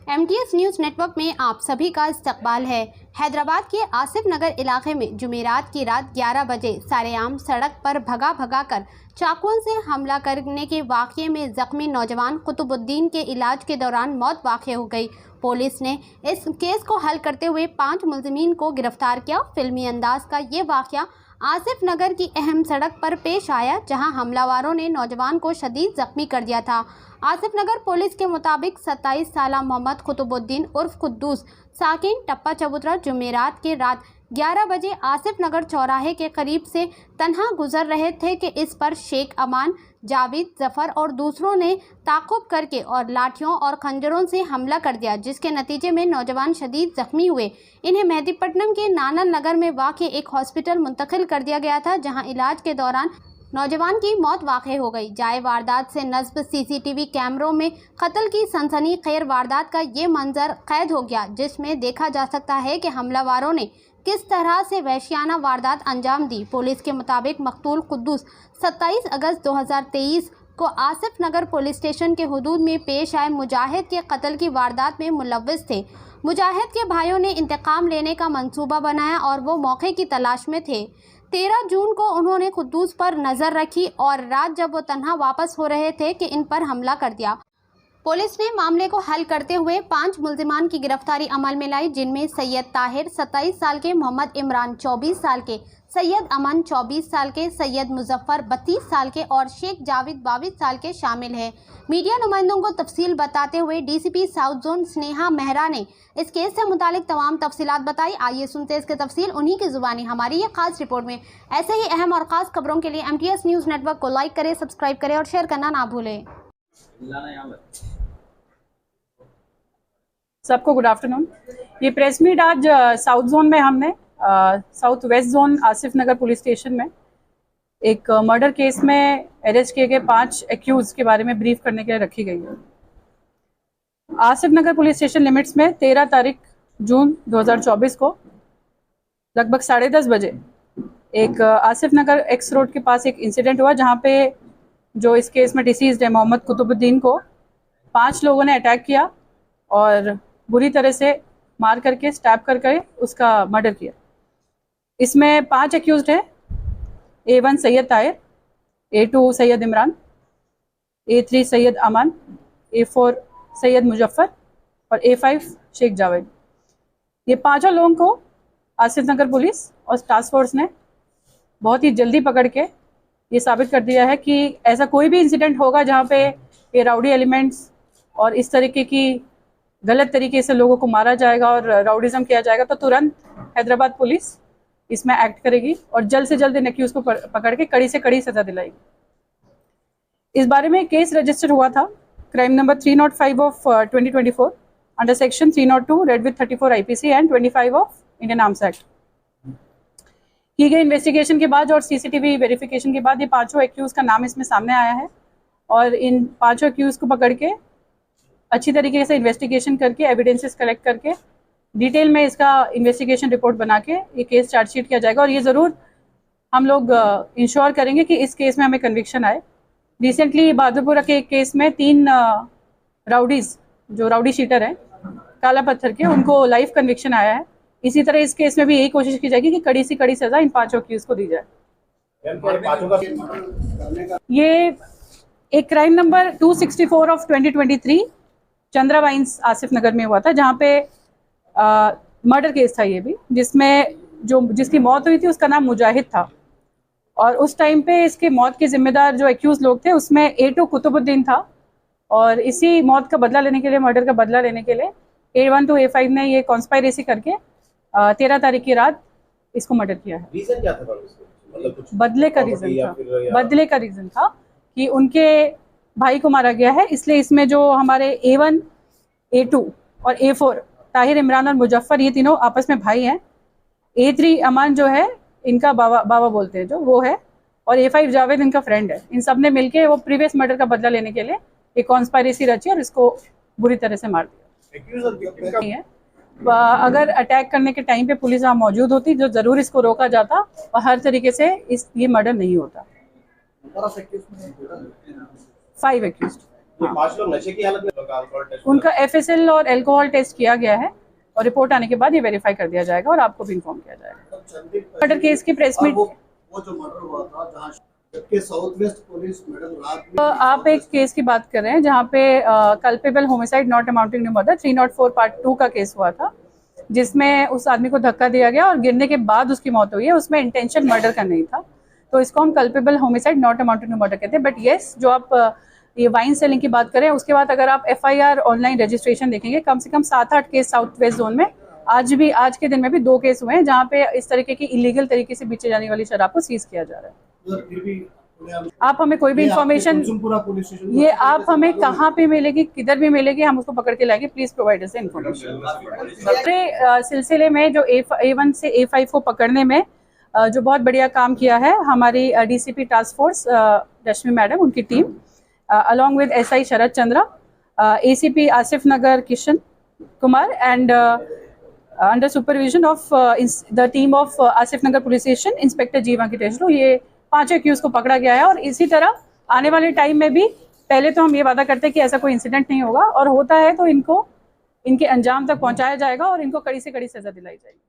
MTS news network में आप सभी का इस्तकबाल है। हैदराबाद के आसिफ नगर इलाके में जुमेरात की रात 11 बजे सरेआम सड़क पर भगा कर चाकुओं से हमला करने के वाक़ये में ज़ख्मी नौजवान कुतुबुद्दीन के इलाज के दौरान मौत वाक़ई हो गई। पुलिस ने इस केस को हल करते हुए 5 मुलज़िमीन को गिरफ्तार किया। फिल्मी अंदाज का ये वाक़या आसिफ नगर की अहम सड़क पर पेश आया, जहां हमलावरों ने नौजवान को शदीद जख्मी कर दिया था। आसिफ नगर पुलिस के मुताबिक 27 साला मोहम्मद कुतुबुद्दीन उर्फ कुद्दूस साकिन टप्पा चबूतरा जुमेरात के रात 11 बजे आसिफ नगर चौराहे के करीब से तन्हा गुजर रहे थे कि इस पर शेख अमान, जावेद, जफर और दूसरों ने ताक़ुब करके और लाठियों और खंजरों से हमला कर दिया, जिसके नतीजे में नौजवान शदीद जख्मी हुए। इन्हें मेहदीपट्टनम के नानन नगर में वाक़ एक हॉस्पिटल मुंतकिल कर दिया गया था, जहां इलाज के दौरान नौजवान की मौत वाक़ई हो गई। जाए वारदात से नस्ब CCTV कैमरों में कत्ल की सनसनीखेज वारदात का ये मंजर कैद हो गया, जिसमें देखा जा सकता है कि हमलावरों ने किस तरह से वहशियाना वारदात अंजाम दी। पुलिस के मुताबिक मकतूल कुद्दूस 27 अगस्त 2023 को आसिफ नगर पुलिस स्टेशन के हुदूद में पेश आए मुजाहिद के कत्ल की वारदात में मुलव्विस थे। मुजाहिद के भाइयों ने इंतकाम लेने का मंसूबा बनाया और वो मौके की तलाश में थे। 13 जून को उन्होंने कुद्दूस पर नज़र रखी और रात जब वो तन्हा वापस हो रहे थे कि इन पर हमला कर दिया। पुलिस ने मामले को हल करते हुए 5 मुलजिमान की गिरफ्तारी अमल में लाई, जिनमें सैयद ताहिर 27 साल के, मोहम्मद इमरान 24 साल के, सैयद अमन 24 साल के, सैयद मुजफ्फर 32 साल के और शेख जावेद 22 साल के शामिल हैं। मीडिया नुमाइंदों को तफसील बताते हुए DCP south zone Sneha Mehra ने इस केस से मुतालिक तमाम तफसीलात बताई। आइए सुनते हैं इसके तफसील उन्हीं की जुबानी हमारी ये खास रिपोर्ट में। ऐसे ही अहम और ख़ास खबरों के लिए MTS न्यूज़ नेटवर्क को लाइक करें, सब्सक्राइब करें और शेयर करना ना भूलें। सबको गुड आफ्टरनून। ये प्रेस मीट आज साउथ जोन में हमने साउथ वेस्ट जोन आसिफ नगर पुलिस स्टेशन में एक मर्डर केस में अरेस्ट किए गए 5 एक्यूज के बारे में ब्रीफ करने के लिए रखी गई है। आसिफ नगर पुलिस स्टेशन लिमिट्स में 13 तारीख जून 2024 को लगभग 10:30 बजे एक आसिफ नगर एक्स रोड के पास एक इंसिडेंट हुआ, जहाँ पे जो इस केस में डिसीज्ड है मोहम्मद कुतुबुद्दीन को 5 लोगों ने अटैक किया और बुरी तरह से मार करके स्टैब करके उसका मर्डर किया। इसमें 5 एक्यूज्ड हैं। A1 Syed Tahir, A2 Syed Imran, A3 Syed अमान, A4 सैयद मुजफ्फर और A5 शेख जावेद। ये 5 लोगों को आसिफ नगर पुलिस और टास्क फोर्स ने बहुत ही जल्दी पकड़ के ये साबित कर दिया है कि ऐसा कोई भी इंसिडेंट होगा जहाँ पे ये राउडी एलिमेंट्स और इस तरीके की गलत तरीके से लोगों को मारा जाएगा और राउडिज़म किया जाएगा, तो तुरंत हैदराबाद पुलिस इसमें एक्ट करेगी और जल्द से जल्द इन एक्यूज़ को पकड़ के कड़ी से कड़ी सज़ा दिलाएगी। इस बारे में केस रजिस्टर हुआ था crime number 305 of 2024 under section 302 red with 34 IPC and 25 of Indian arms act. की गई इन्वेस्टिगेशन के बाद और CCTV वेरिफिकेशन के बाद ये 5 एक्यूज़ का नाम इसमें सामने आया है और इन 5 एक्यूज़ को पकड़ के अच्छी तरीके से इन्वेस्टिगेशन करके एविडेंसेस कलेक्ट करके डिटेल में इसका इन्वेस्टिगेशन रिपोर्ट बना के ये केस चार्जशीट किया जाएगा और ये ज़रूर हम लोग इंश्योर करेंगे कि इस केस में हमें कन्विक्शन आए। रिसेंटली बहादुरपुरा के एक केस में 3 राउडीज़ जो राउडी शीटर हैं काला पत्थर के, उनको लाइफ कन्विक्शन आया है। इसी तरह इस केस में भी यही कोशिश की जाएगी कि कड़ी से कड़ी सज़ा इन 5 एक्यूज़ को दी जाए। ये एक crime number 264 of 2023 Chandra wines Asif Nagar में हुआ था, जहाँ पे मर्डर केस था ये भी, जिसमें जिसकी मौत हुई थी उसका नाम मुजाहिद था और उस टाइम पे इसके मौत के जिम्मेदार जो एक्यूज लोग थे उसमें A2 कुतुबुद्दीन था और इसी मौत का बदला लेने के लिए, मर्डर का बदला लेने के लिए A1 to A5 ने ये कॉन्स्पायरेसी करके 13 तारीख की रात इसको मर्डर किया है। रीजन क्या था? मतलब कुछ बदले का रीज़न था कि उनके भाई को मारा गया है, इसलिए इसमें जो हमारे A1, A2 और A4 ताहिर, इमरान और मुजफ्फर ये तीनों आपस में भाई हैं। A3 अमान जो है इनका बाबा बोलते हैं जो वो है और A5 जावेद इनका फ्रेंड है। इन सब ने मिलके वो प्रीवियस मर्डर का बदला लेने के लिए एक कॉन्स्पायरेसी रची और इसको बुरी तरह से मार दिया। अगर अटैक करने के टाइम पे पुलिस वहाँ मौजूद होती जो ज़रूर इसको रोका जाता और हर तरीके से ये मर्डर नहीं होता। 5 एक्यूज्ड। 5 लोग नशे की हालत में का अल्कोहल टेस्ट उनका FSL और अल्कोहल टेस्ट किया गया है और रिपोर्ट आने के बाद ये वेरीफाई कर दिया जाएगा और आपको भी इन्फॉर्म किया जाएगा। मर्डर केस की प्रेस मीट, वो जो मर्डर हुआ था जहाँ जबकि साउथ वेस्ट पुलिस मैडम रात में आप एक केस की बात कर रहे हैं जहाँ पे culpable homicide not amounting to murder 304 part 2 का केस हुआ था, जिसमें उस आदमी को धक्का दिया गया और गिरने के बाद उसकी मौत हुई है। उसमें इंटेंशन मर्डर का नहीं था, तो इसको हम culpable homicide not amounting to murder कहते हैं। बट येस, जो आप ये वाइन सेलिंग की बात करें, उसके बाद अगर आप FIR ऑनलाइन रजिस्ट्रेशन देखेंगे, कम से कम 7-8 केस साउथ वेस्ट जोन में आज के दिन में भी 2 केस हुए हैं जहाँ पे इस तरीके की इलीगल तरीके से बेचे जाने वाली शराब को सीज किया जा रहा है। फिर भी आप हमें कोई भी इंफॉर्मेशन, कुलसुमपुरा पुलिस स्टेशन ये आप हमें कहाँ पे मिलेगी, किधर भी मिलेगी, हम उसको पकड़ के लाएंगे। Please provide us information. पूरे सिलसिले में जो A1 से A5 को पकड़ने में जो बहुत बढ़िया काम किया है हमारी DCP टास्क फोर्स रश्मि मैडम, उनकी team, along with SI Sharad Chandra, ACP Asif Nagar Kishan Kumar and under supervision of the team of Asif Nagar police station inspector जीवा की टेस्टो, ये 5 एक्यूज को पकड़ा गया है। और इसी तरह आने वाले टाइम में भी, पहले तो हम ये वादा करते हैं कि ऐसा कोई इंसिडेंट नहीं होगा, और होता है तो इनको इनके अंजाम तक पहुंचाया जाएगा और इनको कड़ी से कड़ी सजा दिलाई जाएगी।